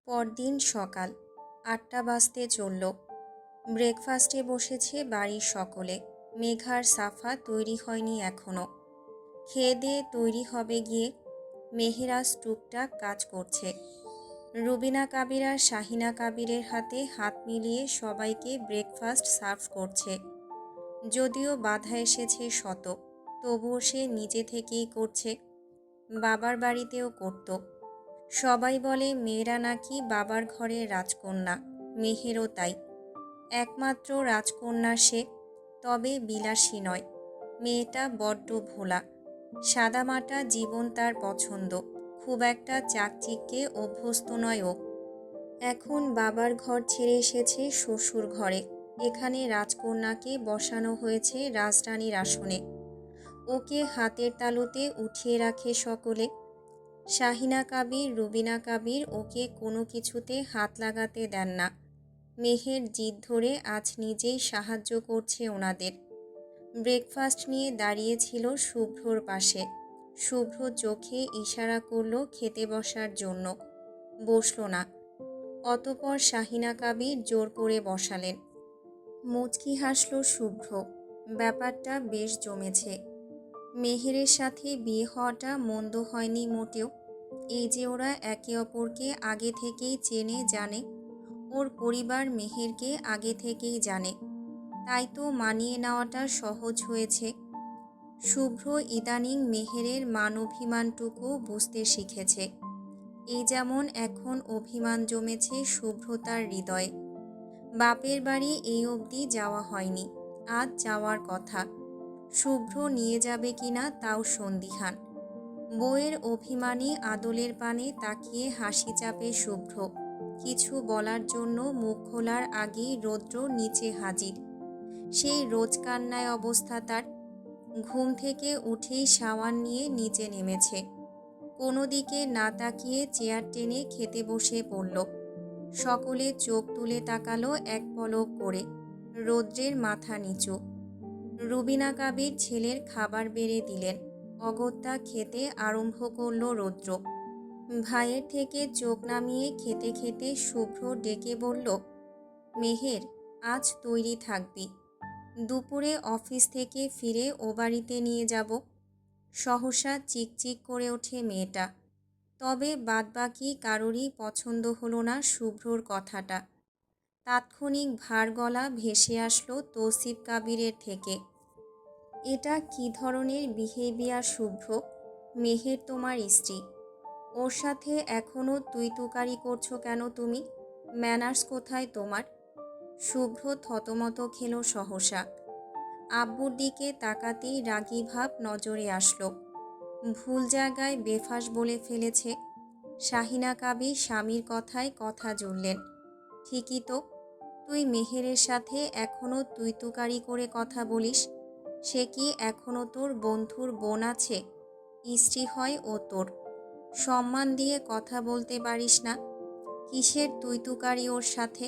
পরদিন সকাল ৮টা বাজতে চলল। ব্রেকফাস্টে বসেছে বাড়ির সকলে। মেঘার সাফা তৈরি হয়নি এখনো। খেয়ে দিয়ে তৈরি হবে গিয়ে। মেহেরাজ টুকটাক কাজ করছে। রুবিনা কাবির আর শাহিনা কাবিরের হাতে হাত মিলিয়ে সবাইকে ব্রেকফাস্ট সার্ভ করছে। যদিও বাধা এসেছে শত, তবুও সে নিজে থেকেই করছে। বাবার বাড়িতেও করত। সবাই বলে মেয়েরা নাকি বাবার ঘরের রাজকন্যা, মেহেরও তাই। একমাত্র রাজকন্যা সে, তবে বিলাসী নয়। মেয়েটা বড্ড ভোলা। সাদামাটা জীবন তার পছন্দ, খুব একটা চাকচিক্যে অভ্যস্ত নয় ও। এখন বাবার ঘর ছেড়ে এসেছে শ্বশুর ঘরে। এখানে রাজকন্যাকে বসানো হয়েছে রাজরানীর আসনে। ওকে হাতের তালুতে উঠিয়ে রাখে সকলে। শাহিনা কাবির, রুবিনা কাবির ওকে কোনো কিছুতে হাত লাগাতে দেন না। মেহের জিদ ধরে আজ নিজেই সাহায্য করছে ওনাদের। ব্রেকফাস্ট নিয়ে দাঁড়িয়েছিল শুভ্রর পাশে। শুভ্র চোখে ইশারা করলো খেতে বসার জন্য। বসল না। অতঃপর শাহিনা কাবির জোর করে বসালেন। মুচকি হাসল শুভ্র। ব্যাপারটা বেশ জমেছে। মেহেরের সাথে বিয়ে হওয়াটা মন্দ হয়নি মোটেও। এই যে ওরা একে অপরকে আগে থেকেই চেনে জানে, ওর পরিবার মেহেরকে আগে থেকেই জানে, তাই তো মানিয়ে নেওয়াটা সহজ হয়েছে। শুভ্র ইদানিং মেহেরের মান অভিমানটুকু বুঝতে শিখেছে। এই যেমন এখন অভিমান জমেছে শুভ্রতার হৃদয়ে। বাপের বাড়ি এই অবধি যাওয়া হয়নি, আজ যাওয়ার কথা। শুভ্র নিয়ে যাবে কিনা তাও সন্দিহান। বউয়ের অভিমানী আদলের পানে তাকিয়ে হাসি চাপে শুভ্র। কিছু বলার জন্য মুখ খোলার আগেই রৌদ্র নিচে হাজির। সেই রোজ কান্নায় অবস্থা তার। ঘুম থেকে উঠেই শাওয়ার নিয়ে নিচে নেমেছে। কোনো দিকে না তাকিয়ে চেয়ার টেনে খেতে বসে পড়ল। সকলে চোখ তুলে তাকালো এক পলক করে। রৌদ্রের মাথা নিচু। রুবিনা কাবির ছেলের খাবার বেড়ে দিলেন। অগত্যা খেতে আরম্ভ করল রৌদ্র। ভাইয়ের থেকে চোখ নামিয়ে খেতে খেতে শুভ্র ডেকে বলল, মেহের, আজ তৈরি থাকবি। দুপুরে অফিস থেকে ফিরে ও বাড়িতে নিয়ে যাব। সহসা চিকচিক করে ওঠে মেয়েটা। তবে বাদবাকি কারোরই পছন্দ হলো না শুভ্রর কথাটা। তাৎক্ষণিক ভার গলা ভেসে আসলো তৌসিফ কাবিরের থেকে। এটা কি ধরনের বিহেভিয়ার শুভ্র? মেহের তোমার স্ত্রী, ওর সাথে এখনও তুই তুকারি করছো কেন তুমি? ম্যানার্স কোথায় তোমার? শুভ্র থতমত খেল সহসা। আব্বুর দিকে তাকাতেই রাগী ভাব নজরে আসলো। ভুল জায়গায় বেফাঁস বলে ফেলেছে। শাহিনা কাবির স্বামীর কথায় কথা জুড়লেন। ঠিকই তো, তুই মেহেরের সাথে এখনও তুই তুকারি করে কথা বলিস। সে কি এখনও তোর বন্ধুর বোন আছে? স্ত্রী হয় ও তোর। সম্মান দিয়ে কথা বলতে পারিস না? কিসের তুই তুকারি ওর সাথে?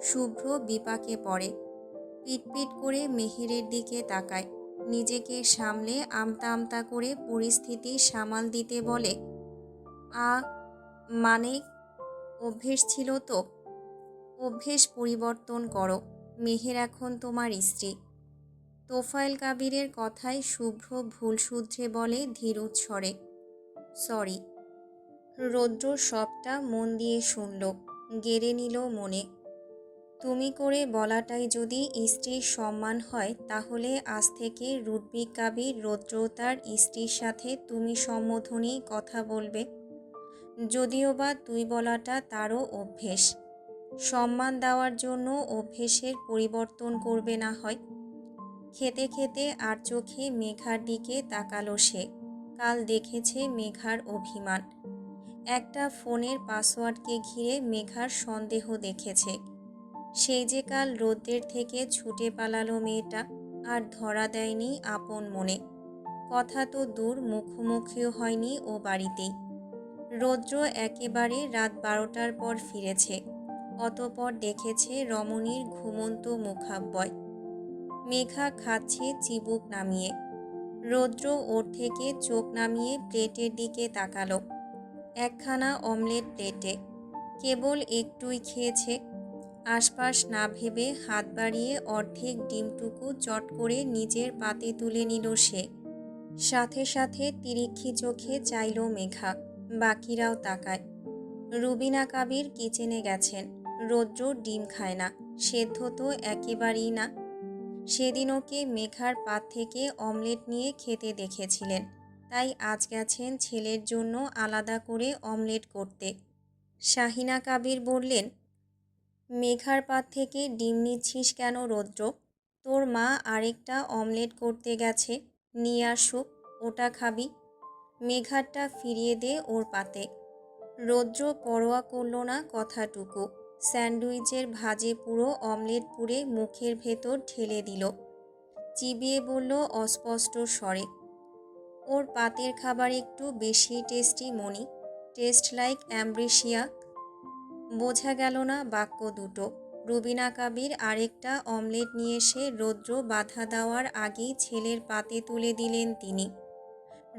শুভ্র বিপাকে পড়ে। পিটপিট করে মেহেরের দিকে তাকায়। নিজেকে সামলে আমতা আমতা করে পরিস্থিতি সামাল দিতে বলে, আ মানে, অভ্যেস ছিল তো। অভ্যেস পরিবর্তন করো। মেহের এখন তোমার স্ত্রী। তোফায়েল কাবিরের কথায় শুভ্র ভুল শুধরে বলে ধীরুৎ স্বরে, সরি। রৌদ্র সবটা মন দিয়ে শুনল, গেড়ে নিল মনে। তুমি করে বলাটাই যদি স্ত্রীর সম্মান হয়, তাহলে আজ থেকে রুডবিক কাবির রৌদ্র তার স্ত্রীর সাথে তুমি সম্বোধনেই কথা বলবে। যদিও বা তুই বলাটা তারও অভ্যেস। সম্মান দেওয়ার জন্য অভ্যেসের পরিবর্তন করবে না হয়। খেতে খেতে আর চোখে মেঘার দিকে তাকালো সে। কাল দেখেছে মেঘার অভিমান। একটা ফোনের পাসওয়ার্ডকে ঘিরে মেঘার সন্দেহ দেখেছে। সেই যে কাল রৌদ্রের থেকে ছুটে পালালো মেয়েটা, আর ধরা দেয়নি আপন মনে। কথা তো দূর, মুখোমুখিও হয়নি ও বাড়িতেই। রৌদ্র একেবারে রাত 12টার পর ফিরেছে। অতঃপর দেখেছে রমণীর ঘুমন্ত মুখাব্যয়। মেঘা খাচ্ছে চিবুক নামিয়ে। রৌদ্র ওর থেকে চোখ নামিয়ে প্লেটের দিকে তাকালো। একখানা অমলেট প্লেটে। কেবল একটুই খেয়েছে। আশপাশ না ভেবে হাত বাড়িয়ে অর্ধেক ডিমটুকু চট করে নিজের পাতে তুলে নিল সে। সাথে সাথে তিরিক্ষি চোখে চাইল মেঘা। বাকিরাও তাকায়। রুবিনা কাবির কিচেনে গেছেন। রৌদ্র ডিম খায় না, সেদ্ধ তো একেবারেই না। সেদিন ওকে মেঘার পাত থেকে অমলেট নিয়ে খেতে দেখেছিলেন, তাই আজ গেছেন ছেলের জন্য আলাদা করে অমলেট করতে। শাহিনা কাবির বললেন, মেঘার পাত থেকে ডিম নিচ্ছিস কেন রৌদ্র? তোর মা আরেকটা অমলেট করতে গেছে, নিয়ে আসুক, ওটা খাবি। মেঘারটা ফিরিয়ে দে ওর পাতে। রৌদ্র পরোয়া করল না কথাটুকু। স্যান্ডউইচের ভাজে পুরো অমলেট পুড়ে মুখের ভেতর ঢেলে দিল। চিবিয়ে বলল অস্পষ্ট স্বরে, ওর পাতের খাবার একটু বেশি টেস্টি মনি, টেস্ট লাইক অ্যাম্ব্রেসিয়া। বোঝা গেল না বাক্য দুটো। রুবিনা কাবির আরেকটা অমলেট নিয়ে এসে রৌদ্র বাধা দেওয়ার আগেই ছেলের পাতে তুলে দিলেন তিনি।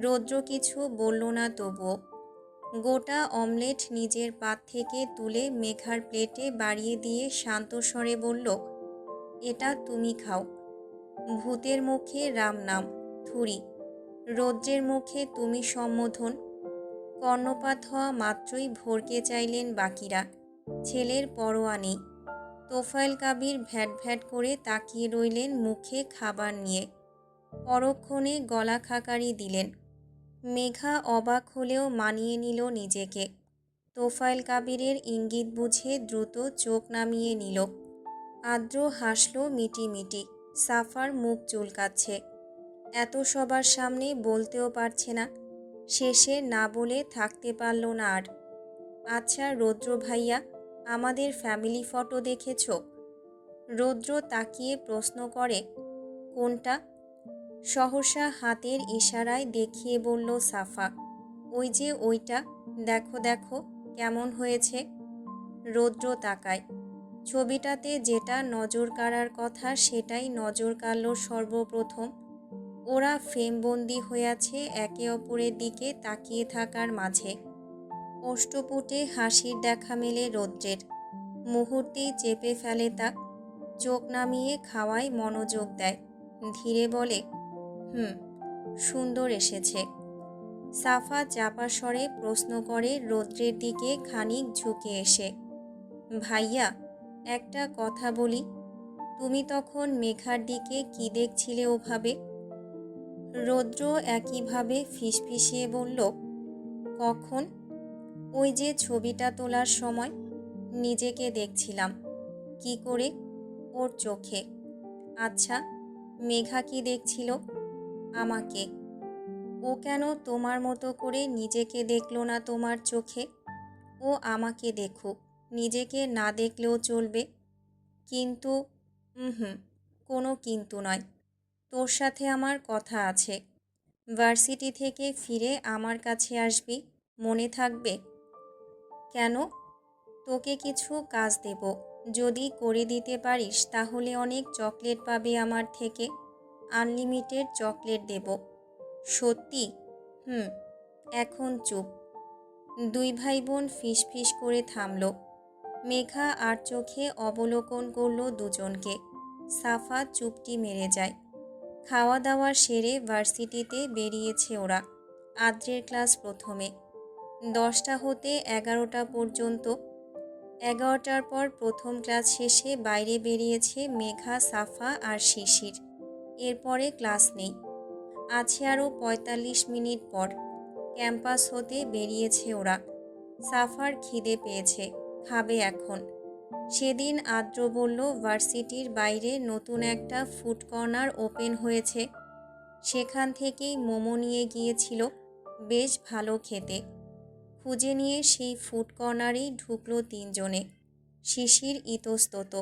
রৌদ্র কিছু বলল না তবুও। গোটা অমলেট নিজের পাত থেকে তুলে মেঘার প্লেটে বাড়িয়ে দিয়ে শান্ত স্বরে বলল, এটা তুমি খাও। ভূতের মুখে রাম নাম, থুরি। রৌদ্রের মুখে তুমি সম্বোধন। কর্ণপাত হওয়া মাত্রই ভরকে চাইলেন বাকিরা। ছেলের পরোয়া নেই। তোফায়েল কাবির ভ্যাট ভ্যাট করে তাকিয়ে রইলেন মুখে খাবার নিয়ে। পরক্ষণে গলা খাকারি দিলেন। মেঘা অবাক হলেও মানিয়ে নিল নিজেকে। তোফায়েল কাবিরের ইঙ্গিত বুঝে দ্রুত চোখ নামিয়ে নিল। আদ্র হাসল মিটিমিটি। সাফার মুখ চুলকাচ্ছে। এত সবার সামনে বলতেও পারছে না। শেষে না বলে থাকতে পারল না আর। আচ্ছা রৌদ্র ভাইয়া, আমাদের ফ্যামিলি ফটো দেখেছ? রৌদ্র তাকিয়ে প্রশ্ন করে, কোনটা? সহসা হাতের ইশারায় দেখিয়ে বলল সাফা, ওই যে ওইটা, দেখো দেখো কেমন হয়েছে। রৌদ্র তাকায়। ছবিটাতে যেটা নজর কাড়ার কথা সেটাই নজর কাড়ল সর্বপ্রথম। ওরা ফ্রেমবন্দি হয়ে আছে একে অপরের দিকে তাকিয়ে থাকার মাঝে। অষ্টপুটে হাসির দেখা মেলে রৌদ্রের। মুহূর্তেই চেপে ফেলে তা। চোখ নামিয়ে খাওয়ায় মনোযোগ দেয়। ধীরে বলে, সুন্দর এসেছে। সাফা চাপা স্বরে প্রশ্ন করে রৌদ্রের দিকে খানিক ঝুঁকে এসে, ভাইয়া একটা কথা বলি, তুমি তখন মেঘার দিকে কি দেখছিলে ওভাবে? রৌদ্র একইভাবে ফিসফিসিয়ে বলল, কখন? ওই যে ছবিটা তোলার সময় নিজেকে দেখছিলাম। কি করে? ওর চোখে। আচ্ছা, মেঘা কি দেখছিল? আমাকে। ও কেন তোমার মতো করে নিজেকে দেখলো না তোমার চোখে? ও আমাকে দেখুক, নিজেকে না দেখলেও চলবে। কিন্তু কোনো কিন্তু নয়। তোর সাথে আমার কথা আছে। ভার্সিটি থেকে ফিরে আমার কাছে আসবি, মনে থাকবে? কেন? তোকে কিছু কাজ দেব। যদি করে দিতে পারিস তাহলে অনেক চকলেট পাবে আমার থেকে। আনলিমিটেড চকলেট দেব। সত্যি? এখন চুপ। দুই ভাই বোন ফিসফিস করে থামল। মেঘা আর চোখে অবলোকন করল দুজনকে। সাফা চুপটি মেরে যায়। খাওয়া দাওয়া সেরে ভার্সিটিতে বেরিয়েছে ওরা। আদ্রের ক্লাস প্রথমে। 10টা হতে 11টা পর্যন্ত। 11টার পর প্রথম ক্লাস শেষে বাইরে বেরিয়েছে মেঘা, সাফা আর শিশির। এরপরে ক্লাস নেই। আছে আরও 45 মিনিট পর। ক্যাম্পাস হতে বেরিয়েছে ওরা। সাফার খিদে পেয়েছে, খাবে এখন। সেদিন আদ্র বলল ভার্সিটির বাইরে নতুন একটা ফুড কর্নার ওপেন হয়েছে, সেখান থেকেই মোমো নিয়ে গিয়েছিল, বেশ ভালো খেতে। খুঁজে নিয়ে সেই ফুড কর্নারেই ঢুকলো তিনজনে। শিশির ইতস্তত।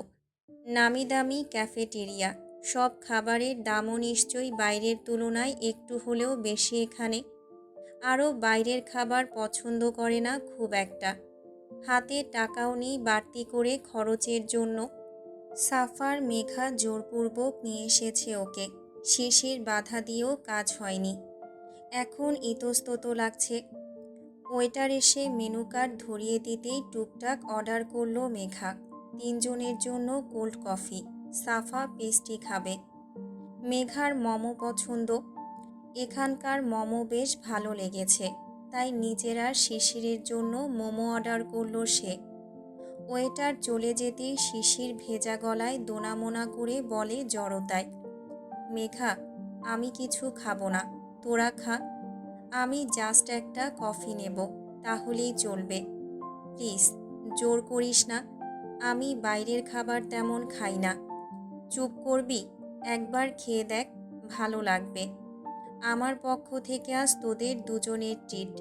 নামি দামি ক্যাফেটেরিয়া, সব খাবারের দামও নিশ্চয়ই বাইরের তুলনায় একটু হলেও বেশি এখানে। আরও বাইরের খাবার পছন্দ করে না খুব একটা। হাতে টাকাও নেই বাড়তি করে খরচের জন্য। সাফার মেঘা জোরপূর্বক নিয়ে এসেছে ওকে। শিশির বাধা দিয়েও কাজ হয়নি। এখন ইতস্তত লাগছে। ওয়েটার এসে মেনু কার্ড ধরিয়ে দিতেই টুকটাক অর্ডার করলো মেঘা। ৩ জনের জন্য কোল্ড কফি, সাফা পেস্ট্রি খাবে। মেঘার মোমো পছন্দ। এখানকার মোমো বেশ ভালো লেগেছে, তাই নিজের আর শিশিরের জন্য মোমো অর্ডার করলো সে। ওয়েটার চলে যেতেই শিশির ভেজা গলায় দোনামোনা করে বলে জড়তায়, মেঘা, আমি কিছু খাবো না, তোরা খা। আমি জাস্ট একটা কফি নেব, তাহলেই চলবে। প্লিজ, জোর করিস না, আমি বাইরের খাবার তেমন খাই না। চুপ করবি? একবার খেয়ে দেখ, ভালো লাগবে। আমার পক্ষ থেকে আজ তোদের দুজনের ট্রিট।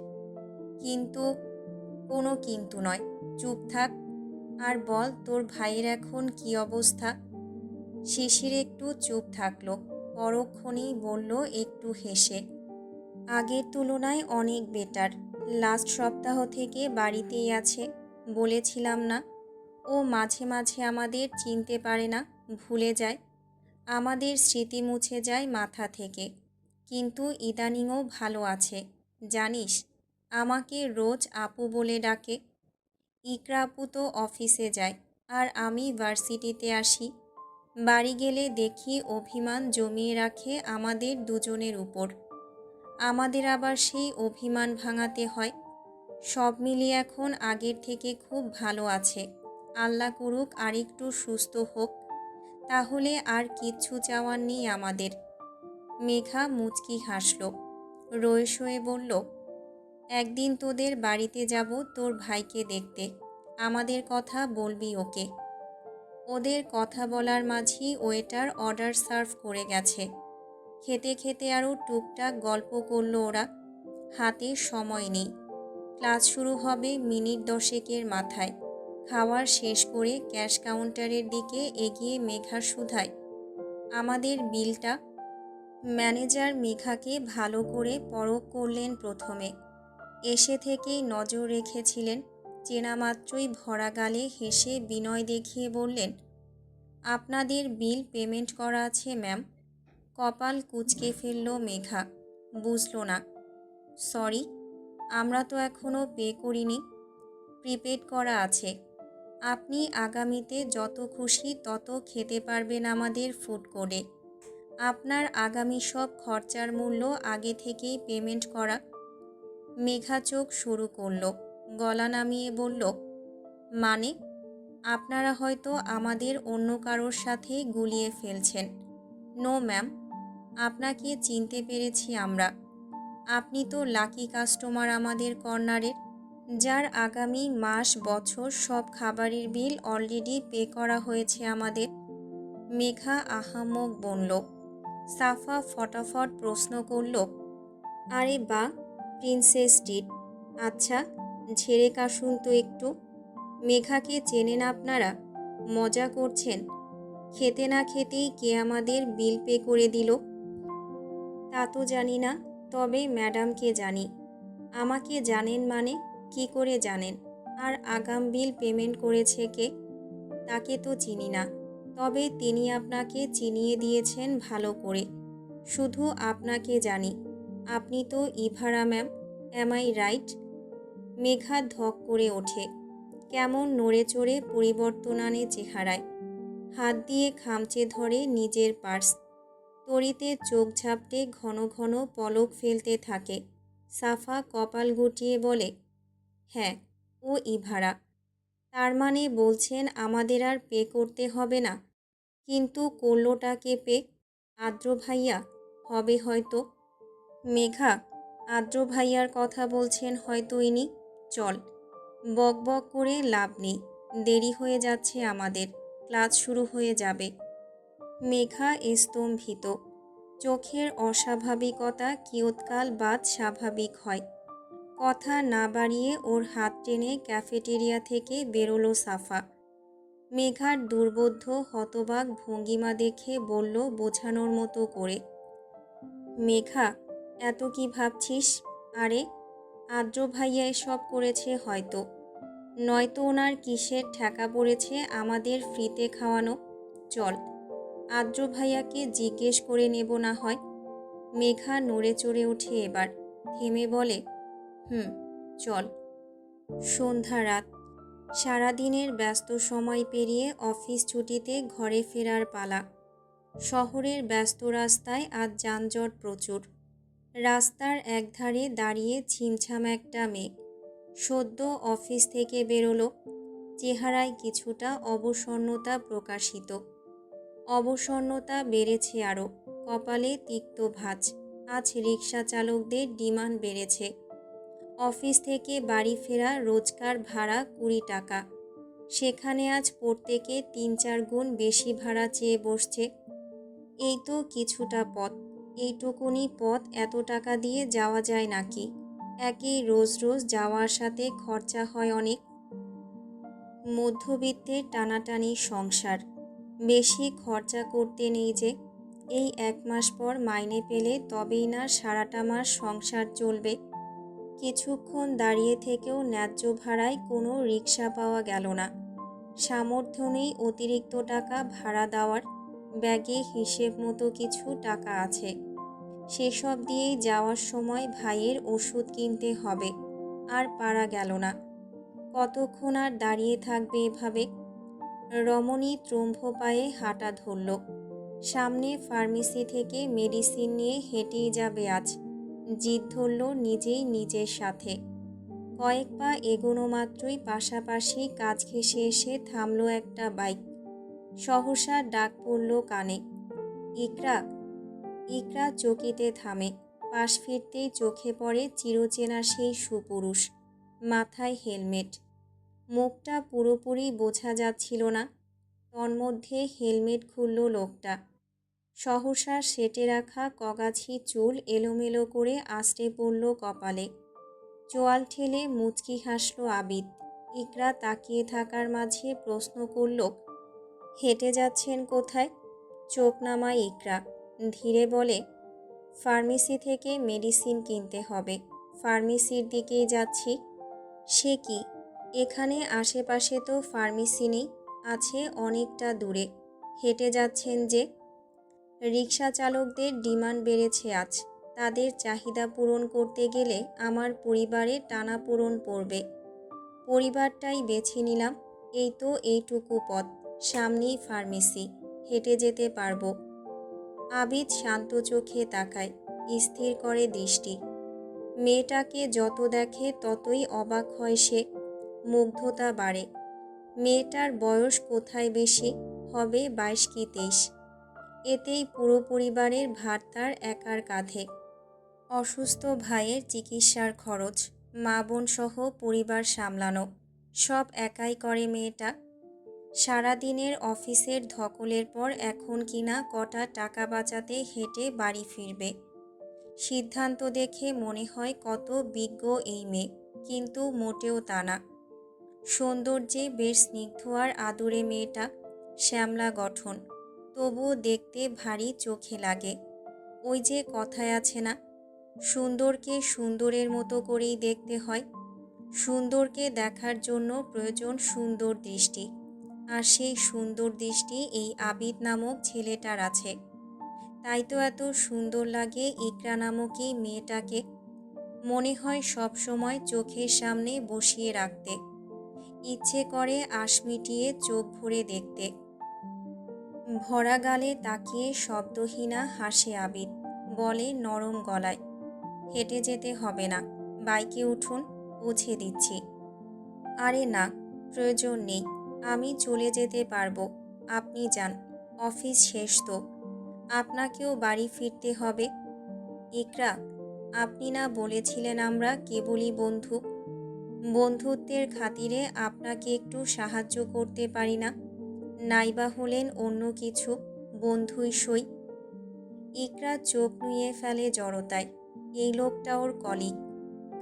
কিন্তু? কোনো কিন্তু নয়, চুপ থাক। আর বল, তোর ভাইয়ের এখন কি অবস্থা? শিশির একটু চুপ থাকলো, পরক্ষণেই বলল একটু হেসে, আগের তুলনায় অনেক বেটার। লাস্ট সপ্তাহ থেকে বাড়িতেই আছে। বলেছিলাম না? ও মাঝে মাঝে আমাদের চিনতে পারে না, ভুলে যায়। আমাদের স্মৃতি মুছে যায় মাথা থেকে। কিন্তু ইদানিংও ভালো আছে, জানিস। আমাকে রোজ আপু বলে ডাকে। ইকরা আপু তো অফিসে যায়, আর আমি ভার্সিটিতে আসি। বাড়ি গেলে দেখি অভিমান জমিয়ে রাখে আমাদের দুজনের উপর। আমাদের আবার সেই অভিমান ভাঙাতে হয়। সব মিলিয়ে এখন আগের থেকে খুব ভালো আছে। আল্লাহ করুক আরেকটু সুস্থ হোক, তাহলে আর কিচ্ছু চাওয়ার নেই আমাদের। মেঘা মুচকি হাসল, রয়ে শয়ে বলল, একদিন তোদের বাড়িতে যাব তোর ভাইকে দেখতে। আমাদের কথা বলবি ওকে। ওদের কথা বলার মাঝেই ওয়েটার অর্ডার সার্ভ করে গেছে। খেতে খেতে আরও টুকটাক গল্প করল ওরা। হাতে সময় নেই, ক্লাস শুরু হবে মিনিট 10-এর মাথায়। খাবার শেষ করে ক্যাশ কাউন্টারের দিকে এগিয়ে মেঘা শুধায়, আমাদের বিলটা? ম্যানেজার মেঘাকে ভালো করে পরখ করলেন প্রথমে। এসে থেকেই নজর রেখেছিলেন। চেনা মাত্রই ভরা গালে হেসে বিনয় দেখিয়ে বললেন, আপনাদের বিল পেমেন্ট করা আছে ম্যাম। কপাল কুঁচকে ফেলল মেঘা, বুঝল না। সরি, আমরা তো এখনও পে করিনি। প্রিপেড করা আছে। আপনি আগামীতে যত খুশি তত খেতে পারবেন আমাদের ফুড কোর্টে। আপনার আগামী সব খরচার মূল্য আগে থেকেই পেমেন্ট করা। মেঘা চোখ শুরু করল, গলা নামিয়ে বলল, মানে? আপনারা হয়তো আমাদের অন্য কারোর সাথে গুলিয়ে ফেলছেন। নো ম্যাম, আপনাকে চিনতে পেরেছি আমরা। আপনি তো লাকি কাস্টমার আমাদের কর্নারের, যার আগামী মাস বছর সব খাবারের বিল অলরেডি পে করা হয়েছে আমাদের। মেঘা আহাম্মক বলল। সাফা ফটাফট প্রশ্ন করল, আরে বা, প্রিন্সেস স্ট্রিট। আচ্ছা, ঝেড়ে কাশুন তো একটু। মেঘাকে চেনেন আপনারা? মজা করছেন? খেতে না খেতেই কে আমাদের বিল পে করে দিল? তা তো জানি না, তবে ম্যাডামকে জানি। আমাকে জানেন মানে? কি করে জানেন? আর আগাম বিল পেমেন্ট করেছে কে? তাকে তো চিনি না, তবে তিনি আপনাকে চিনিয়ে দিয়েছেন ভালো করে। শুধু আপনাকে জানি। আপনি তো Ivara ma'am, am I right? মেঘা ধক করে ওঠে, কেমন নড়ে চড়ে পরিবর্তন আনে চেহারায়। হাত দিয়ে খামচে ধরে নিজের পার্স। তড়িতে চোখ ঝাপটে ঘন ঘন পলক ফেলতে থাকে। সাফা কপাল গুটিয়ে বলে, হ্যাঁ, ও ইভারা। তার মানে বলছেন আমাদের আর পে করতে হবে না? কিন্তু করলোটাকে পে? আদ্র ভাইয়া হবে হয়তো। মেঘা, আদ্র ভাইয়ার কথা বলছেন হয়তো ইনি। চল, বক বক করে লাভ নেই, দেরি হয়ে যাচ্ছে আমাদের, ক্লাস শুরু হয়ে যাবে। মেঘা স্তম্ভিত। চোখের অস্বাভাবিকতা কিয়ৎকাল বাদ স্বাভাবিক হয়। কথা না বাড়িয়ে ওর হাত টেনে ক্যাফেটেরিয়া থেকে বেরোলো সাফা। মেঘার দুর্বোধ্য হতবাক ভঙ্গিমা দেখে বলল বোঝানোর মতো করে, মেঘা, এত কি ভাবছিস? আরে, আদ্র ভাইয়া এসব করেছে হয়তো, নয়তো ওনার কিসের ঠেকা পড়েছে আমাদের ফ্রিতে খাওয়ানো। চল, আদ্র ভাইয়াকে জিজ্ঞেস করে নেব না হয়। মেঘা নড়ে চড়ে ওঠে এবার, থেমে বলে, চল। সন্ধ্যা রাত। সারাদিনের ব্যস্ত সময় পেরিয়ে অফিস ছুটিতে ঘরে ফেরার পালা। শহরের ব্যস্ত রাস্তায় আজ যানজট প্রচুর। রাস্তার একধারে দাঁড়িয়ে ছিমছাম একটা মেঘ। সদ্য অফিস থেকে বেরোলো, চেহারায় কিছুটা অবসন্নতা প্রকাশিত। অবসন্নতা বেড়েছে আরও, কপালে তিক্ত ভাঁজ। আজ রিক্সা চালকদের ডিমান্ড বেড়েছে। অফিস থেকে বাড়ি ফেরা রোজকার ভাড়া 20 টাকা, সেখানে আজ প্রত্যেকে 3-4 গুণ বেশি ভাড়া চেয়ে বসছে। এই তো কিছুটা পথ, এইটুকুনি পথ এত টাকা দিয়ে যাওয়া যায় নাকি? একই রোজ রোজ যাওয়া আসাতে খরচা হয় অনেক। মধ্যবিত্তের টানাটানি সংসার, বেশি খরচা করতে নেই যে। এই 1 মাস পর মাইনে পেলে তবেই না সারাটা মাস সংসার চলবে। কিছুক্ষণ দাঁড়িয়ে থেকেও ন্যায্য ভাড়ায় কোনো রিক্সা পাওয়া গেল না। সামর্থ্য নেই অতিরিক্ত টাকা ভাড়া দেওয়ার। ব্যাগে হিসেব মতো কিছু টাকা আছে, সেসব দিয়েই যাওয়ার সময় ভাইয়ের ওষুধ কিনতে হবে। আর পারা গেল না। কতক্ষণ আর দাঁড়িয়ে থাকবে এভাবে? রমণী ত্রম্ভ পায়ে হাঁটা ধরল। সামনে ফার্মেসি থেকে মেডিসিন নিয়ে হেঁটেই যাবে আজ। জিদ ধরল নিজেই নিজের সাথে। কয়েক পা এগোনো মাত্রই পাশাপাশি কাজ ঘেঁষে এসে থামল একটা বাইক। সহসা ডাক পড়ল কানে, ইকরা। ইকরা চকিতে থামে। পাশ ফিরতেই চোখে পড়ে চিরচেনা সেই সুপুরুষ, মাথায় হেলমেট। মুখটা পুরোপুরি বোঝা যাচ্ছিল না, তন্মধ্যে হেলমেট খুলল লোকটা। সহসা সেটে রাখা কগাছি চুল এলোমেলো করে আছড়ে পড়ল কপালে। চোয়াল ঠেলে মুচকি হাসল আবিদ। ইকরা তাকিয়ে থাকার মাঝে প্রশ্ন করল, হেঁটে যাচ্ছেন কোথায়? চোখ নামায় ইকরা, ধীরে বলে, ফার্মেসি থেকে মেডিসিন কিনতে হবে, ফার্মেসির দিকেই যাচ্ছি। সে কি, এখানে আশেপাশে তো ফার্মেসি নেই, আছে অনেকটা দূরে। হেঁটে যাচ্ছেন যে? রিক্সা চালকদের ডিমান্ড বেড়েছে আজ। তাদের চাহিদা পূরণ করতে গেলে আমার পরিবারে টানাপোড়েন পড়বে। পরিবারটাই বেছে নিলাম। এই তো এইটুকু পথ, সামনেই ফার্মেসি, হেঁটে যেতে পারবো। আবিদ শান্ত চোখে তাকায়, স্থির করে দৃষ্টি। মেয়েটাকে যত দেখে ততই অবাক হয় সে। মুগ্ধতা বাড়ে। মেয়েটার বয়স কোথায় বেশি, হবে 22 কি 23। এতেই পুরো পরিবারের ভার তার একার কাঁধে। অসুস্থ ভাইয়ের চিকিৎসার খরচ, মা বোন সহ পরিবার সামলানো, সব একাই করে মেয়েটা। সারাদিনের অফিসের ধকলের পর এখন কিনা কটা টাকা বাঁচাতে হেঁটে বাড়ি ফিরবে। সিদ্ধান্ত দেখে মনে হয় কত বিজ্ঞ এই মেয়ে, কিন্তু মোটেও তা না। সৌন্দর্যে বেশ স্নিগ্ধ আর আদুরে মেয়েটা, শ্যামলা গঠন, তবুও দেখতে ভারী চোখে লাগে। ওই যে কথায় আছে না, সুন্দরকে সুন্দরের মতো করেই দেখতে হয়। সুন্দরকে দেখার জন্য প্রয়োজন সুন্দর দৃষ্টি, আর সেই সুন্দর দৃষ্টি এই আবিদ নামক ছেলেটার আছে। তাই তো এত সুন্দর লাগে ইকরা নামক এই মেয়েটাকে। মনে হয় সব সময় চোখের সামনে বসিয়ে রাখতে। ইচ্ছে করে আশ মিটিয়ে চোখ ভরে দেখতে। ভরা গালে তাকিয়ে শব্দহীনা হাসে আবিদ, বলে নরম গলায়, হেঁটে যেতে হবে না, বাইকে উঠুন, পৌঁছে দিচ্ছি। আরে না, প্রয়োজন নেই, আমি চলে যেতে পারবো, আপনি যান, অফিস শেষ তো। আপনাকেও বাড়ি ফিরতে হবে। ইকরা, আপনি না বলেছিলেন আমরা কেবলই বন্ধু? বন্ধুত্বের খাতিরে আপনাকে একটু সাহায্য করতে পারি না? নাইবা হলেন অন্য কিছু, বন্ধুই সই। ইকরা চোখ নুয়ে ফেলে জড়তায়। এই লোকটা ওর কলিগ।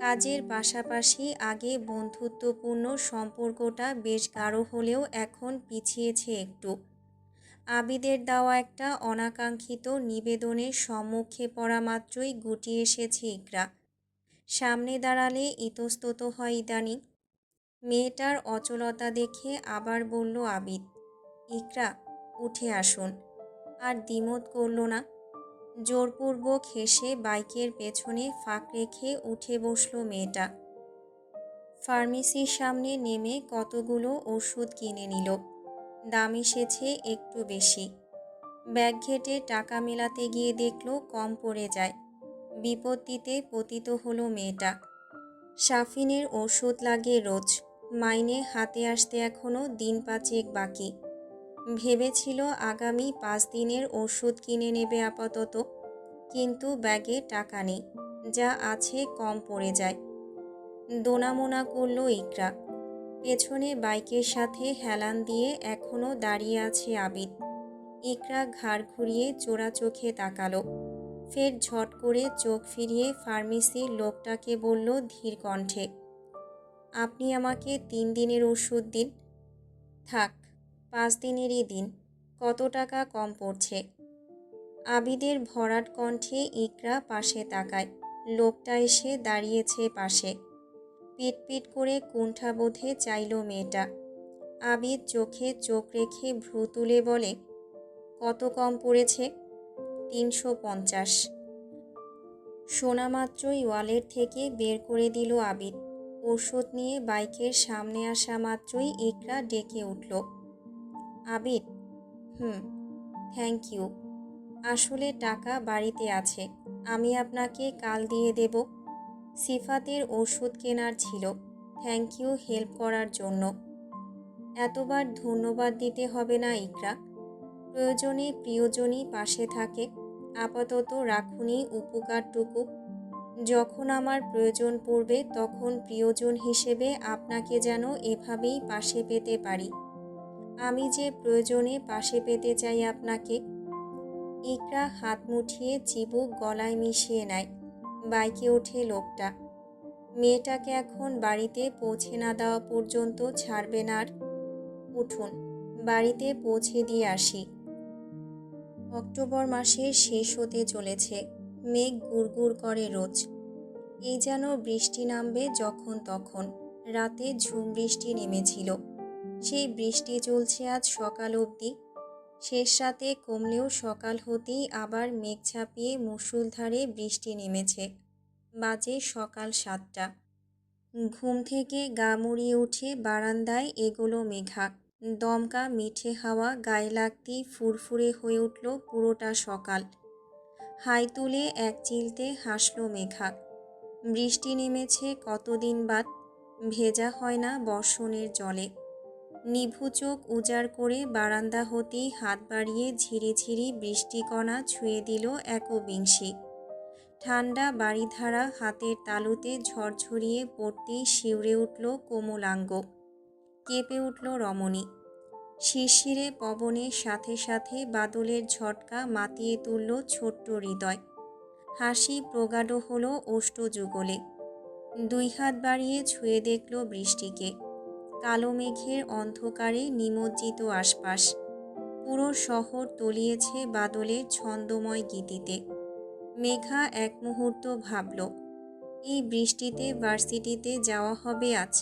কাজের পাশাপাশি আগে বন্ধুত্বপূর্ণ সম্পর্কটা বেশ গাঢ় হলেও এখন পিছিয়েছে একটু। আবিদের দেওয়া একটা অনাকাঙ্ক্ষিত নিবেদনের সম্মুখে পড়া মাত্রই গুটিয়ে এসেছে ইকরা। সামনে দাঁড়ালে ইতস্তত হয় ইদানিং। মেয়েটার অচলতা দেখে আবার বলল আবিদ, ইকরা, উঠে আসুন। আর দ্বিমত করল না। জোরপূর্বক হেসে বাইকের পেছনে ফাঁক রেখে উঠে বসল মেয়েটা। ফার্মেসির সামনে নেমে কতগুলো ওষুধ কিনে নিল। দাম এসেছে একটু বেশি। ব্যাগ ঘেটে টাকা মেলাতে গিয়ে দেখল কম পড়ে যায়। বিপত্তিতে পতিত হলো মেয়েটা। সাফিনের ওষুধ লাগে রোজ। মাইনে হাতে আসতে এখনো দিন 5 বাকি। ভেবেছিল আগামী 5 দিনের ওষুধ কিনে নেবে আপাতত, কিন্তু ব্যাগে টাকা নেই। যা আছে কম পড়ে যায়। দোনামোনা করল ইকরা। পেছনে বাইকের সাথে হেলান দিয়ে এখনো দাঁড়িয়ে আছে আবিদ। ইকরা ঘাড় ঘুরিয়ে চোরা চোখে তাকালো। ফের ঝট করে চোখ ফিরিয়ে ফার্মেসির লোকটাকে বলল ধীর কণ্ঠে, আপনি আমাকে 3 দিনের ওষুধ দিন। থাক, 5 দিনেরই দিন। কত টাকা কম পড়ছে? আবিদের ভরাট কণ্ঠে ইকরা পাশে তাকায়। লোকটা এসে দাঁড়িয়েছে পাশে। পিটপিট করে কুণ্ঠাবোধে চাইল মেয়েটা। আবিদ চোখে চোখ রেখে ভ্রু তুলে বলে, কত কম পড়েছে? 350। শোনা মাত্রই ওয়ালেট থেকে বের করে দিল আবিদ। ওষুধ নিয়ে বাইকের সামনে আসা মাত্রই ইকরা ডেকে উঠল, আবিদ। Thank you. আসলে টাকা বাড়িতে আছে, আমি আপনাকে কাল দিয়ে দেব। সিফাতের ওষুধ কেনার ছিল। থ্যাংক ইউ হেল্প করার জন্য। এতবার ধন্যবাদ দিতে হবে না ইকরা। প্রয়োজনে প্রিয়জনই পাশে থাকে। আপাতত রাখুনি উপকারটুকু। যখন আমার প্রয়োজন পড়বে তখন প্রিয়জন হিসেবে আপনাকে যেন এভাবেই পাশে পেতে পারি। আমি যে প্রয়োজনে পাশে পেতে চাই আপনাকে। ইকরা হাত মুঠিয়ে চিবুক গলায় মিশিয়ে নেয়। বাইকে ওঠে লোকটা। মেয়েটাকে এখন বাড়িতে পৌঁছে না দেওয়া পর্যন্ত ছাড়বে না আর। উঠুন, বাড়িতে পৌঁছে দিয়ে আসি। অক্টোবর মাসের শেষ হতে চলেছে। মেঘ গুড়গুড় করে রোজ। এই যেন বৃষ্টি নামবে যখন তখন। রাতে ঝুম বৃষ্টি নেমেছিল। সেই বৃষ্টি চলছে আজ সকাল অবধি। শেষ রাতে কমলেও সকাল হতেই আবার মেঘ ছাপিয়ে মুষলধারে বৃষ্টি নেমেছে। বাজে সকাল 7টা। ঘুম থেকে গা মুড়িয়ে উঠে বারান্দায় এগোলো মেঘা। দমকা মিঠে হাওয়া গায়ে লাগতেই ফুরফুরে হয়ে উঠল পুরোটা সকাল। হাই তুলে এক চিলতে হাসল মেঘা। বৃষ্টি নেমেছে কতদিন বাদ। ভেজা হয় না বর্ষণের জলে। নিভু চোখ উজাড় করে বারান্দা হতেই হাত বাড়িয়ে ঝিরিঝিরি বৃষ্টিকণা ছুঁয়ে দিল একবিংশী। ঠান্ডা বাড়িধারা হাতের তালুতে ঝরঝরিয়ে পড়তেই শিউরে উঠল কোমলাঙ্গ। কেঁপে উঠল রমণী। শিরশিরে পবনের সাথে সাথে বাদলের ঝটকা মাতিয়ে তুলল ছোট্ট হৃদয়। হাসি প্রগাঢ় হলো অষ্টযুগলে। 2 হাত বাড়িয়ে ছুঁয়ে দেখল বৃষ্টিকে। কালো মেঘের অন্ধকারে নিমজ্জিত আশপাশ। পুরো শহর তলিয়েছে বাদলের ছন্দময় গীতিতে। মেঘা এক মুহূর্ত ভাবল, এই বৃষ্টিতে ভার্সিটিতে যাওয়া হবে আজ।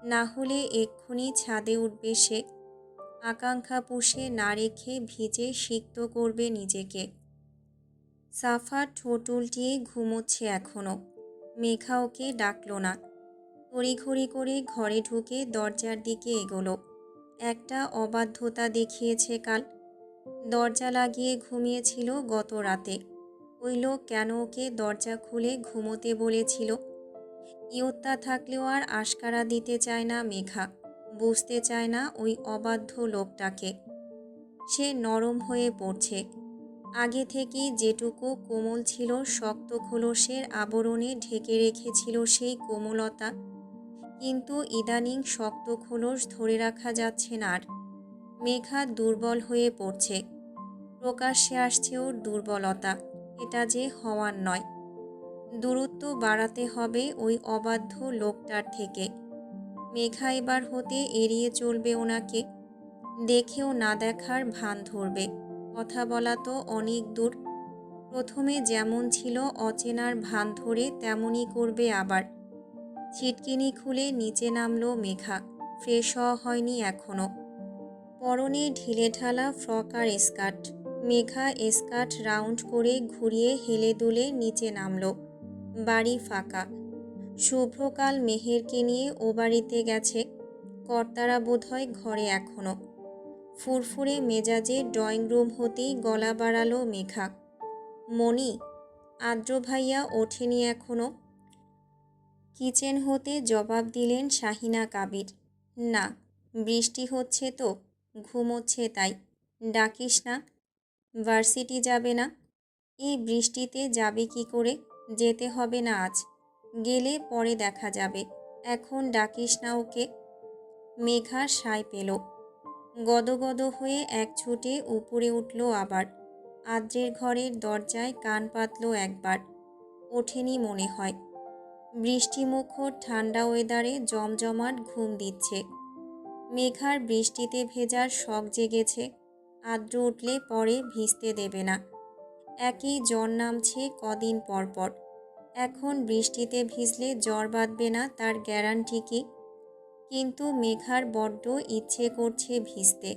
না হলে এক্ষুনি ছাদে উঠবে সে। আকাঙ্ক্ষা পুষে না রেখে ভিজে সিক্ত করবে নিজেকে। সাফা ঠোঁট উল্টিয়ে ঘুমোচ্ছে এখনো। মেঘা ওকে ডাকল না। তড়িঘড়ি করে ঘরে ঢুকে দরজার দিকে এগোলো। একটা অবাধ্যতা দেখিয়েছে কাল। দরজা লাগিয়ে ঘুমিয়েছিল গত রাতে। ওই লোক কেন ওকে দরজা খুলে ঘুমোতে বলেছিল? ইয়ত্তা থাকলেও আর আশকারা দিতে চায় না মেঘা। বুঝতে চায় না ওই অবাধ্য লোকটাকে। সে নরম হয়ে পড়ছে। আগে থেকেই যেটুকু কোমল ছিল শক্ত খোলসের আবরণে ঢেকে রেখেছিল সেই কোমলতা। কিন্তু ইদানিং শক্ত খোলস ধরে রাখা যাচ্ছে না আর। মেঘা দুর্বল হয়ে পড়ছে। প্রকাশ্যে আসছে ওর দুর্বলতা। এটা যে হওয়ার নয়। দূরত্ব বাড়াতে হবে ওই অবাধ্য লোকটার থেকে। মেঘা এবার হতে এড়িয়ে চলবে ওনাকে। দেখেও না দেখার ভান ধরবে। কথা বলা তো অনেক দূর। প্রথমে যেমন ছিল অচেনার ভান ধরে তেমনই করবে আবার। ছিটকিনি খুলে নিচে নামলো মেঘা। ফ্রেশ হওয়া হয়নি এখনো। পরনে ঢিলেঢালা ফ্রক আর স্কার্ট। মেঘা স্কার্ট রাউন্ড করে ঘুরিয়ে হেলে দুলে নিচে নামলো। বাড়ি ফাঁকা। শুভ্রকাল মেহেরকে নিয়ে ও বাড়িতে গেছে। কর্তারা বোধহয় ঘরে এখনো। ফুরফুরে মেজাজে ড্রয়িং রুম হতেই গলা বাড়ালো মেঘা। মণি, আদ্র ভাইয়া ওঠেনি এখনো। কিচেন হতে জবাব দিলেন শাহিনা কাবির। না, বৃষ্টি হচ্ছে তো, ঘুমোচ্ছে তাই। ডাকিস না? ভার্সিটি যাবে না? এই বৃষ্টিতে যাবে কি করে? যেতে হবে না আজ, গেলে পরে দেখা যাবে। এখন ডাকিস না ওকে। মেঘা সায় পেল। গদগদ হয়ে এক ছুটে উপরে উঠল আবার। আদ্রের ঘরের দরজায় কান পাতল একবার। ওঠেনি মনে হয়। বৃষ্টিমুখর ঠান্ডা ওয়েদারে জমজমাট ঘুম দিচ্ছে। মেঘার বৃষ্টিতে ভেজার শখ জেগেছে। আদ্র উঠলে পরে ভিজতে দেবে না। একই জ্বর নামছে কদিন পর পর। এখন বৃষ্টিতে ভিজলে জ্বর বাঁধবে না তার গ্যারান্টি কি? কিন্তু মেঘার বড্ড ইচ্ছে করছে ভিজতে।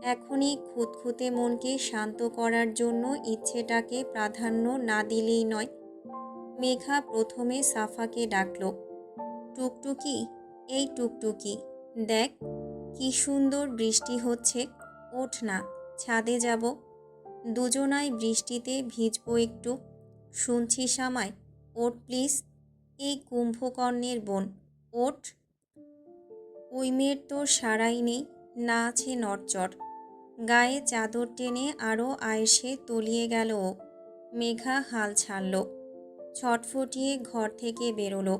এখনই খুঁতখুঁতে মনকে শান্ত করার জন্য ইচ্ছেটাকে প্রাধান্য না দিলেই নয়। মেঘা প্রথমে সাফাকে ডাকল। টুকটুকি, এই টুকটুকি, দেখ কি সুন্দর বৃষ্টি হচ্ছে। ওঠ না, ছাদে যাব। দুজনাই বৃষ্টিতে ভিজবো একটু। শুনছিস আমায়? ওঠ প্লিজ। এই কুম্ভকর্ণের বোন, ওঠ। ওই মেয়ের তো সারাই নেই, না আছে নড়চড়। গায়ে চাদর টেনে আরও আয়েসে তলিয়ে গেল ও। মেঘা হাল ছাড়ল। ছটফটিয়ে ঘর থেকে বেরোলো।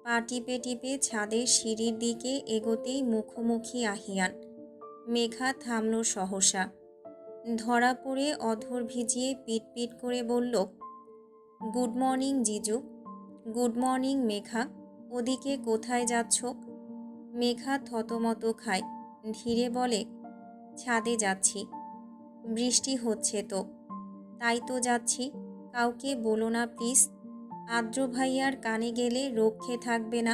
পা টিপে টিপে ছাদের সিঁড়ির দিকে এগোতেই মুখোমুখি আহিয়ান। মেঘা থামল সহসা। ধরা পড়ে অধর ভিজিয়ে পিটপিট করে বলল, গুড মর্নিং জিজু। Good morning Megha. ওদিকে কোথায় যাচ্ছ? মেঘা থতমত খায়। ধীরে বলে, ছাদে যাচ্ছি। বৃষ্টি হচ্ছে তো। তাই তো যাচ্ছি। কাউকে বলো না প্লিজ। আদ্র ভাইয়ার কানে গেলে রক্ষে থাকবে না।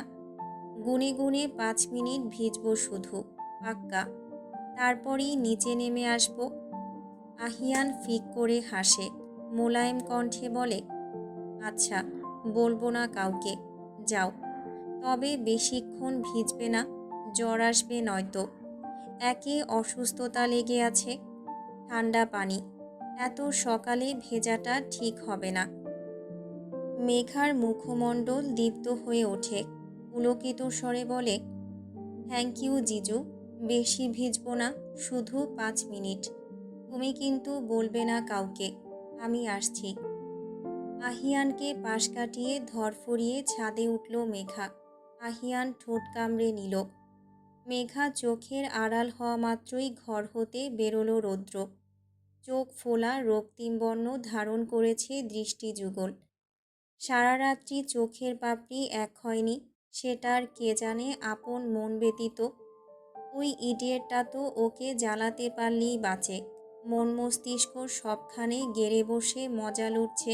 গুনে গুনে 5 মিনিট ভিজব শুধু, পাক্কা। তারপরই নিচে নেমে আসব। আহিয়ান ফিক করে হাসে। মোলায়েম কণ্ঠে বলে, আচ্ছা, বলবো না কাউকে। যাও। তবে বেশিক্ষণ ভিজবে না, জ্বর আসবে নয়তো। একে অসুস্থতা লেগে আছে। ঠান্ডা পানি, এত সকালে ভেজাটা ঠিক হবে না। মেঘার মুখমণ্ডল দীপ্ত হয়ে ওঠে। পুলকিত স্বরে বলে, থ্যাংক ইউ জিজু। বেশি ভিজব না, শুধু 5 মিনিট। তুমি কিন্তু বলবে না কাউকে। আমি আসছি। আহিয়ানকে পাশ কাটিয়ে ধরফরিয়ে ছাদে উঠল মেঘা। আহিয়ান ঠোঁট কামড়ে নিল। মেঘা চোখের আড়াল হওয়া মাত্রই ঘর হতে বেরোলো রৌদ্র। চোখ ফোলা রক্তিম বর্ণ ধারণ করেছে দৃষ্টিযুগল। সারা রাত্রি চোখের পাপড়ি এক হয়নি, সেটার কে জানে আপন মন ব্যতীত। ওই ইডিয়েটটা তো ওকে জ্বালাতে পারলেই বাঁচে। মন মস্তিষ্ক সবখানে গেড়ে বসে মজা লুটছে।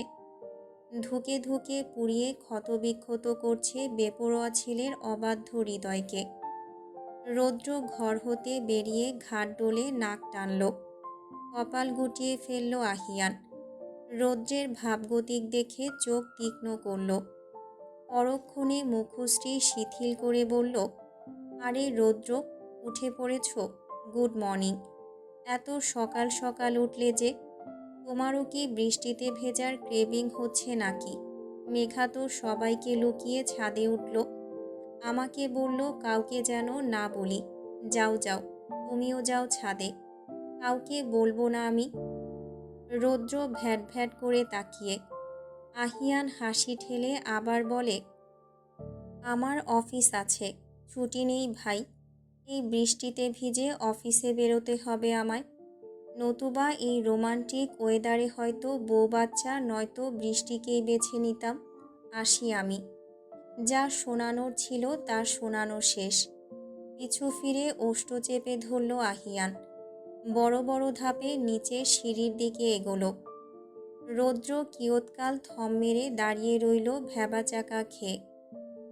ধুকে ধুকে পুড়িয়ে ক্ষতবিক্ষত করছে বেপরোয়া ছেলের অবাধ্য হৃদয়কে। রৌদ্র ঘর হতে বেরিয়ে ঘাট ডোলে নাক টানল। কপাল গুটিয়ে ফেলল আহিয়ান। রৌদ্রের ভাবগতিক দেখে চোখ তীক্ষ্ণ করল। পরক্ষণে মুখশ্রী শিথিল করে বলল, আরে রৌদ্র, উঠে পড়েছ? Good morning. এত সকাল সকাল উঠলে যে? তোমারও কি বৃষ্টিতে ভেজার ক্রেভিং হচ্ছে নাকি? মেঘা তো সবাইকে লুকিয়ে ছাদে উঠল। আমাকে বলল কাউকে যেন না বলি। যাও যাও, তুমিও যাও ছাদে। কাউকে বলবো না আমি। রৌদ্র ভ্যাট ভ্যাট করে তাকিয়ে। আহিয়ান হাসি ঠেলে আবার বলে, আমার অফিস আছে, ছুটি নেই ভাই। এই বৃষ্টিতে ভিজে অফিসে বেরোতে হবে আমায়। নতুবা এই রোমান্টিক ওয়েদারে হয়তো বউ বাচ্চা নয়তো বৃষ্টিকেই বেছে নিতাম। আসি আমি। যা শোনানোর ছিল তা শোনানো শেষ। পিছু ফিরে ওষ্ঠ চেপে ধরল আহিয়ান। বড় বড় ধাপে নিচে সিঁড়ির দিকে এগোলো। রৌদ্র কিয়ৎকাল থম মেরে দাঁড়িয়ে রইল ভ্যাবাচাকা খেয়ে।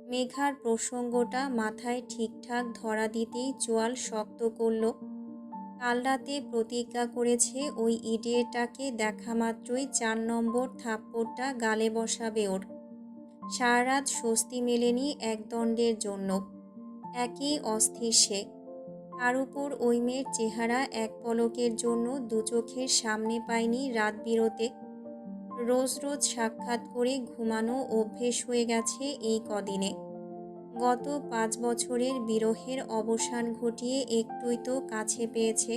মেঘার প্রসঙ্গটা মাথায় ঠিকঠাক ধরা দিতেই চোয়াল শক্ত করল। কাল রাতে প্রতিজ্ঞা করেছে ওই ইডিয়েটাকে দেখা মাত্রই 4 নম্বর থাপ্পড়টা গালে বসাবে ওর। সারা রাত স্বস্তি মেলেনি একদণ্ডের জন্য। একই অস্থির সে। তার উপর ওই মেয়ের চেহারা এক পলকের জন্য দু চোখের সামনে পায়নি রাত বিরতে। রোজ রোজ সাক্ষাৎ করে ঘুমানো অভ্যেস হয়ে গেছে এই কদিনে। গত 5 বছরের বিরহের অবসান ঘটিয়ে একটুই তো কাছে পেয়েছে।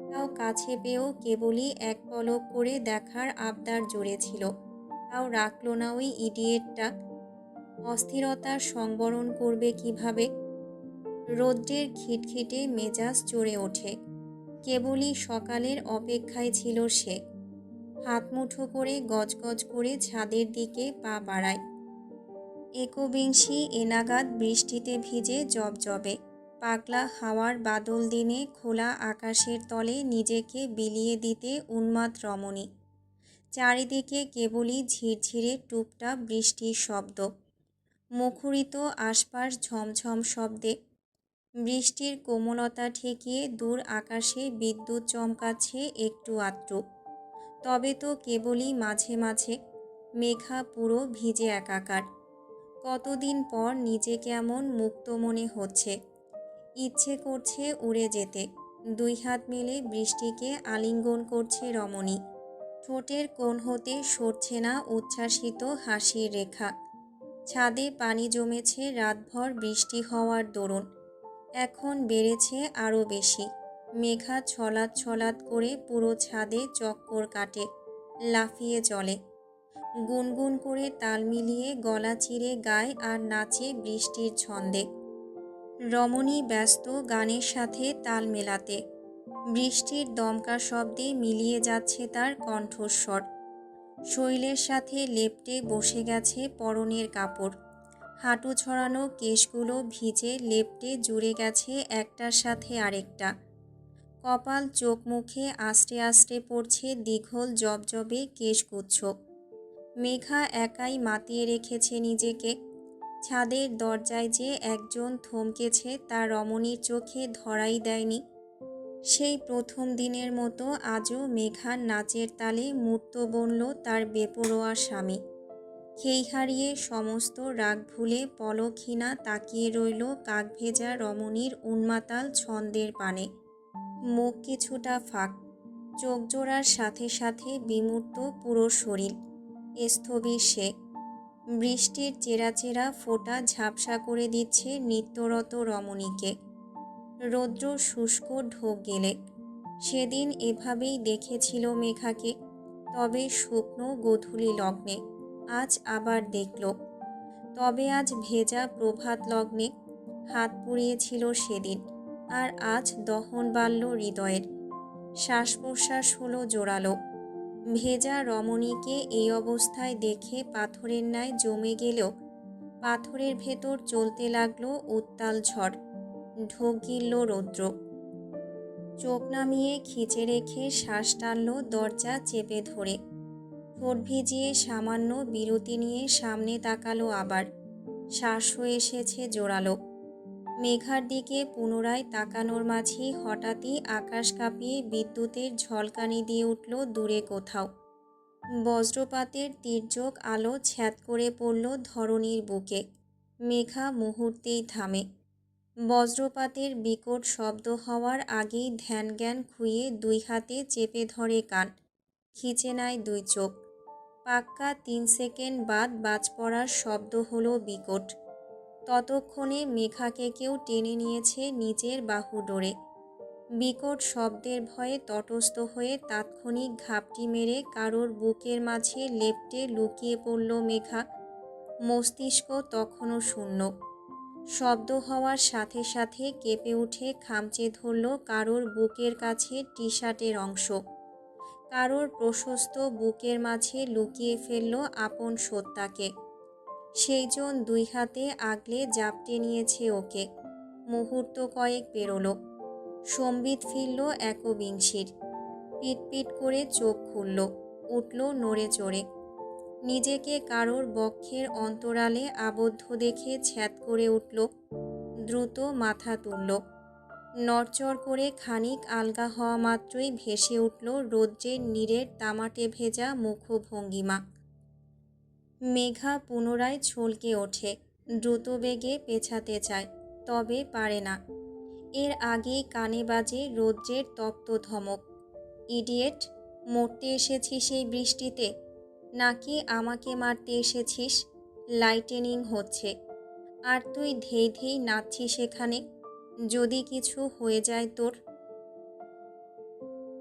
তাও কাছে পেয়েও কেবলই এক পলক করে দেখার আবদার জুড়েছিল। তাও রাখল না ওই ইডিয়েটটা। অস্থিরতার সংবরণ করবে কিভাবে? রৌদ্রের খিটখিটে মেজাজ চড়ে ওঠে। কেবলই সকালের অপেক্ষায় ছিল সে। হাত মুঠো করে গজগজ করে ছাদের দিকে পা বাড়ায়। একবিংশি এনাগাদ বৃষ্টিতে ভিজে জবজবে পাগলা হাওয়ার বাদল দিনে খোলা আকাশের তলে নিজেকে বিলিয়ে দিতে উন্মাদ রমণী। চারিদিকে কেবলই ঝিরঝিরে টুপটাপ বৃষ্টির শব্দ, মুখরিত আশপাশ ঝমঝম শব্দে। বৃষ্টির কোমলতা ঠেকিয়ে দূর আকাশে বিদ্যুৎ চমকাচ্ছে একটু আধটু। তবে তো কেবলই মাঝে মাঝে। মেঘা পুরো ভিজে একাকার। কতদিন পর নিজেকে এমন মুক্ত মনে হচ্ছে। ইচ্ছে করছে উড়ে যেতে। 2 হাত মেলে বৃষ্টিকে আলিঙ্গন করছে রমণী। ঠোঁটের কোণ হতে সরছে না উচ্ছ্বাসিত হাসির রেখা। ছাদে পানি জমেছে রাতভর বৃষ্টি হওয়ার দরুন। এখন বেড়েছে আরও বেশি। মেঘা ছলাৎ ছলাৎ করে পুরো ছাদে চক্কর কাটে, লাফিয়ে চলে। গুনগুন করে তাল মিলিয়ে গলা চিরে গায় আর নাচে বৃষ্টির ছন্দে। রমণী ব্যস্ত গানের সাথে তাল মেলাতে। বৃষ্টির দমকা শব্দে মিলিয়ে যাচ্ছে তার কণ্ঠস্বর। শৈলের সাথে লেপ্টে বসে গেছে পরনের কাপড়। হাঁটু ছড়ানো কেশগুলো ভিজে লেপ্টে জুড়ে গেছে একটার সাথে আরেকটা। কপাল চোখ মুখে আস্তে আস্তে পড়ছে দীঘল জবজবে কেশগুচ্ছ। মেঘা একাই মাতিয়ে রেখেছে নিজেকে। ছাদের দরজায় যে একজন থমকেছে তা রমণীর চোখে ধরাই দেয়নি। সেই প্রথম দিনের মতো আজও মেঘার নাচের তালে মূর্ত বনল তার বেপরোয়া স্বামী। খেই হারিয়ে সমস্ত রাগ ভুলে পলকহীনা তাকিয়ে রইল কাকভেজা রমণীর উন্মাতাল ছন্দের পানে। মুখ কিছুটা ফাঁক, চোখ জোড়ার সাথে সাথে বিমূর্ত পুরো শরীর। স্থবির সে। বৃষ্টির চেরা চেরা ফোঁটা ঝাপসা করে দিচ্ছে নিত্যরত রমণীকে। রৌদ্র শুষ্ক ঢোক গেলে। সেদিন এভাবেই দেখেছিল মেঘাকে, তবে শুকনো গোধূলি লগ্নে। আজ আবার দেখল। তবে আজ ভেজা প্রভাত লগ্নে। হাত পুড়িয়েছিল সেদিন, আর আজ দহন বাড়ল হৃদয়ের। শ্বাস প্রশ্বাস হলো জোরালো। ভেজা রমণীকে এই অবস্থায় দেখে পাথরের ন্যায় জমে গেলেও পাথরের ভেতর চলতে লাগলো উত্তাল ঝড়। ঢোক গিলল রৌদ্র। চোখ নামিয়ে খিচে রেখে শ্বাস টানল দরজা চেপে ধরে। ঠোঁট ভিজিয়ে সামান্য বিরতি নিয়ে সামনে তাকালো আবার। শ্বাস হয়ে এসেছে জোরালো। মেঘার দিকে পুনরায় তাকানোর মাঝেই হঠাৎই আকাশ কাঁপিয়ে বিদ্যুতের ঝলকানি দিয়ে উঠল দূরে কোথাও। বজ্রপাতের তির্যক আলো ছ্যাদ করে পড়ল ধরণীর বুকে। মেঘা মুহূর্তেই থামে। বজ্রপাতের বিকট শব্দ হওয়ার আগেই ধ্যানজ্ঞান খুইয়ে 2 হাতে চেপে ধরে কান। খিচে নেয় 2 চোখ। পাক্কা 3 সেকেন্ড বাদ বাজ পড়ার শব্দ হলো বিকট। ততক্ষণে মেঘাকে কেউ টেনে নিয়েছে নিজের বাহু ডোরে। বিকট শব্দের ভয়ে তটস্থ হয়ে তাৎক্ষণিক ঘাপটি মেরে কারোর বুকের মাঝে লেপ্টে লুকিয়ে পড়ল মেঘা। মস্তিষ্ক তখনও শূন্য। শব্দ হওয়ার সাথে সাথে কেঁপে উঠে খামচে ধরল কারোর বুকের কাছে টি শার্টের অংশ। কারোর প্রশস্ত বুকের মাঝে লুকিয়ে ফেলল আপন সত্তাকে। সেই জন 2 হাতে আগলে জাপটে নিয়েছে ওকে। মুহূর্ত কয়েক পেরোল। সম্বিত ফিরল একবিংশির। পিটপিট করে চোখ খুলল। উঠল নড়ে চড়ে। নিজেকে কারোর বক্ষের অন্তরালে আবদ্ধ দেখে ছ্যাদ করে উঠল। দ্রুত মাথা তুলল। নড়চড় করে খানিক আলগা হওয়া মাত্রই ভেসে উঠল রৌদ্রের নীরের তামাটে ভেজা মুখভঙ্গিমা। মেঘা পুনরায় ছলকে ওঠে, দ্রুতবেগে পেছাতে চায়, তবে পারে না। এর আগেই কানে বাজে রৌদ্রের তপ্ত ধমক। ইডিয়েট, মরতে এসেছিস এই বৃষ্টিতে, নাকি আমাকে মারতে এসেছিস? লাইটেনিং হচ্ছে, আর তুই ধেই ধেই নাচছিস এখানে। যদি কিছু হয়ে যায় তোর,